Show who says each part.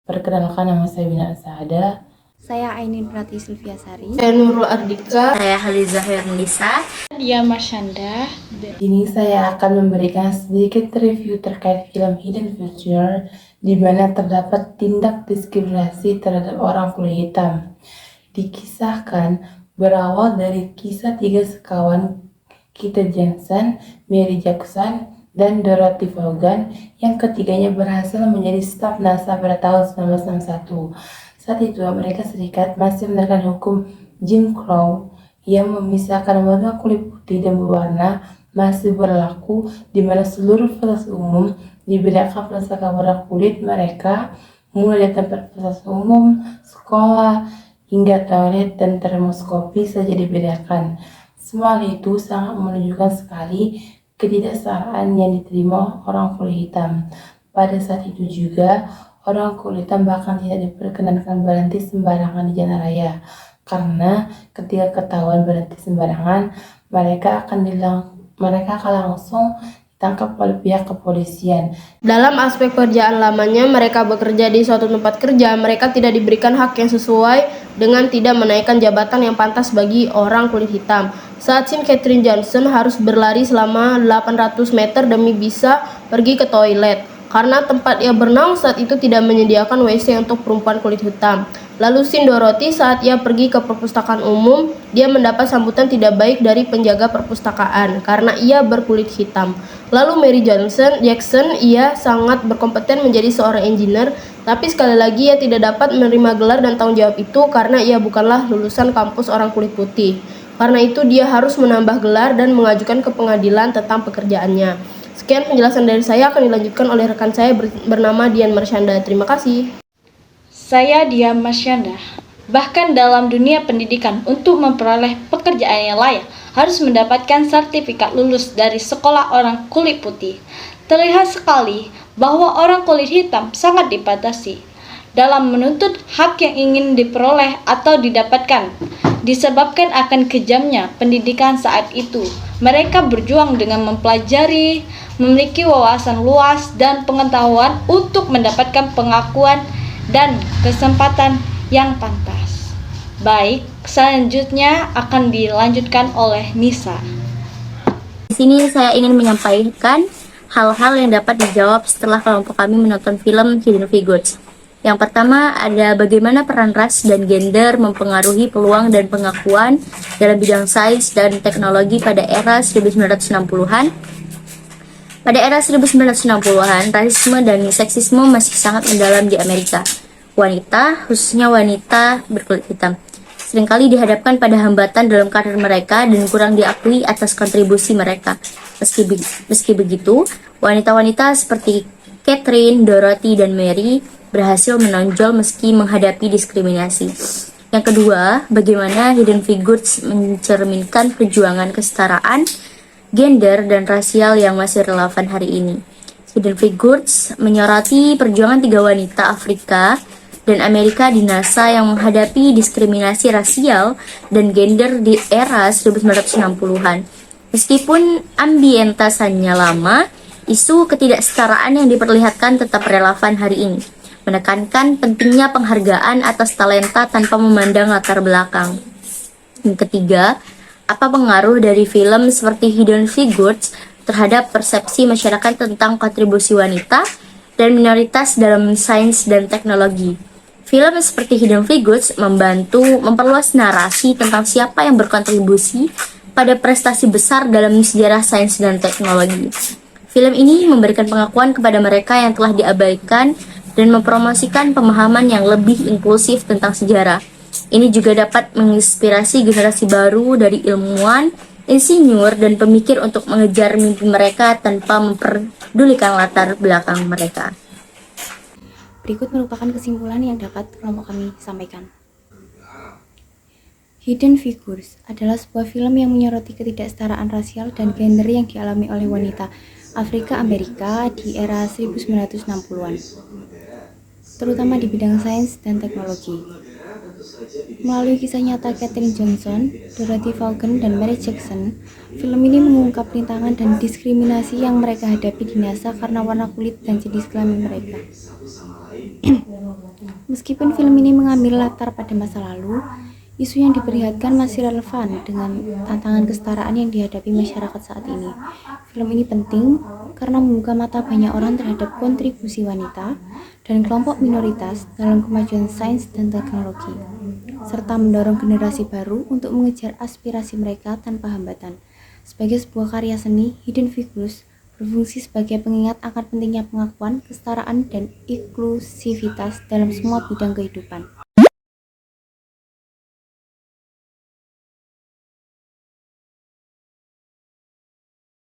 Speaker 1: Perkenalkan, nama saya Bina Asada.
Speaker 2: Saya Ainin Prati Silviasari.
Speaker 3: Saya Nurul Ardika.
Speaker 4: Saya Haliza Hernisa.
Speaker 5: Dia Marsyanda.
Speaker 1: Ini saya akan memberikan sedikit review terkait film Hidden Figures, di mana terdapat tindak diskriminasi terhadap orang kulit hitam. Dikisahkan berawal dari kisah 3 sekawan Kit Jensen, Mary Jackson, dan Dorothy Vaughan, yang ketiganya berhasil menjadi staf NASA pada tahun 1961. Saat itu Amerika Serikat masih menerapkan hukum Jim Crow yang memisahkan warga kulit putih dan berwarna masih berlaku, di mana seluruh fasilitas umum dibedakan berdasarkan warna kulit mereka, mulai dari tempat fasilitas umum, sekolah, hingga toilet dan termoskopi saja dibedakan. Semua itu sangat menunjukkan sekali ketidaksetaraan yang diterima orang kulit hitam. Pada saat itu juga, orang kulit hitam bahkan tidak diperkenankan berhenti sembarangan di jalan raya, karena ketika ketahuan berhenti sembarangan, mereka akan langsung ditangkap oleh pihak kepolisian.
Speaker 3: Dalam aspek pekerjaan lamanya, mereka bekerja di suatu tempat kerja, mereka tidak diberikan hak yang sesuai dengan tidak menaikkan jabatan yang pantas bagi orang kulit hitam. Saat Sim Katherine Johnson harus berlari selama 800 meter demi bisa pergi ke toilet, karena tempat ia berenang saat itu tidak menyediakan WC untuk perempuan kulit hitam. Lalu Sin Dorothy saat ia pergi ke perpustakaan umum, dia mendapat sambutan tidak baik dari penjaga perpustakaan karena ia berkulit hitam. Lalu Mary Jackson, ia sangat berkompeten menjadi seorang engineer, tapi sekali lagi ia tidak dapat menerima gelar dan tanggung jawab itu karena ia bukanlah lulusan kampus orang kulit putih. Karena itu dia harus menambah gelar dan mengajukan ke pengadilan tentang pekerjaannya. Sekian penjelasan dari saya, akan dilanjutkan oleh rekan saya bernama Dian Marsyanda. Terima kasih.
Speaker 5: Saya Dia Marsyanda. Bahkan dalam dunia pendidikan, untuk memperoleh pekerjaan yang layak, harus mendapatkan sertifikat lulus dari sekolah orang kulit putih. Terlihat sekali bahwa orang kulit hitam sangat dibatasi dalam menuntut hak yang ingin diperoleh atau didapatkan, disebabkan akan kejamnya pendidikan saat itu. Mereka berjuang dengan mempelajari, memiliki wawasan luas dan pengetahuan untuk mendapatkan pengakuan dan kesempatan yang pantas. Baik, selanjutnya akan dilanjutkan oleh Nisa.
Speaker 4: Di sini saya ingin menyampaikan hal-hal yang dapat dijawab setelah kelompok kami menonton film Hidden Figures. Yang pertama ada bagaimana peran ras dan gender mempengaruhi peluang dan pengakuan dalam bidang sains dan teknologi pada era 1960-an. Pada era 1960-an, rasisme dan seksisme masih sangat mendalam di Amerika. Wanita, khususnya wanita berkulit hitam, seringkali dihadapkan pada hambatan dalam karir mereka dan kurang diakui atas kontribusi mereka. Meski begitu, wanita-wanita seperti Catherine, Dorothy, dan Mary berhasil menonjol meski menghadapi diskriminasi. Yang kedua, bagaimana Hidden Figures mencerminkan perjuangan kesetaraan gender dan rasial yang masih relevan hari ini. Hidden Figures menyoroti perjuangan 3 wanita Afrika dan Amerika di NASA yang menghadapi diskriminasi rasial dan gender di era 1960-an. Meskipun ambientasannya lama, isu ketidaksetaraan yang diperlihatkan tetap relevan hari ini, menekankan pentingnya penghargaan atas talenta tanpa memandang latar belakang. Yang ketiga, apa pengaruh dari film seperti Hidden Figures terhadap persepsi masyarakat tentang kontribusi wanita dan minoritas dalam sains dan teknologi? Film seperti Hidden Figures membantu memperluas narasi tentang siapa yang berkontribusi pada prestasi besar dalam sejarah sains dan teknologi. Film ini memberikan pengakuan kepada mereka yang telah diabaikan dan mempromosikan pemahaman yang lebih inklusif tentang sejarah. Ini juga dapat menginspirasi generasi baru dari ilmuwan, insinyur, dan pemikir untuk mengejar mimpi mereka tanpa memperdulikan latar belakang mereka.
Speaker 2: Berikut merupakan kesimpulan yang dapat kelompok kami sampaikan. Hidden Figures adalah sebuah film yang menyoroti ketidaksetaraan rasial dan gender yang dialami oleh wanita Afrika Amerika di era 1960-an, terutama di bidang sains dan teknologi. Melalui kisah nyata Katherine Johnson, Dorothy Vaughan, dan Mary Jackson, film ini mengungkap rintangan dan diskriminasi yang mereka hadapi di NASA karena warna kulit dan jenis kelamin mereka. Meskipun film ini mengambil latar pada masa lalu, isu yang diperlihatkan masih relevan dengan tantangan kesetaraan yang dihadapi masyarakat saat ini. Film ini penting karena membuka mata banyak orang terhadap kontribusi wanita dan kelompok minoritas dalam kemajuan sains dan teknologi, serta mendorong generasi baru untuk mengejar aspirasi mereka tanpa hambatan. Sebagai sebuah karya seni, Hidden Figures berfungsi sebagai pengingat akan pentingnya pengakuan, kesetaraan, dan inklusivitas dalam semua bidang kehidupan.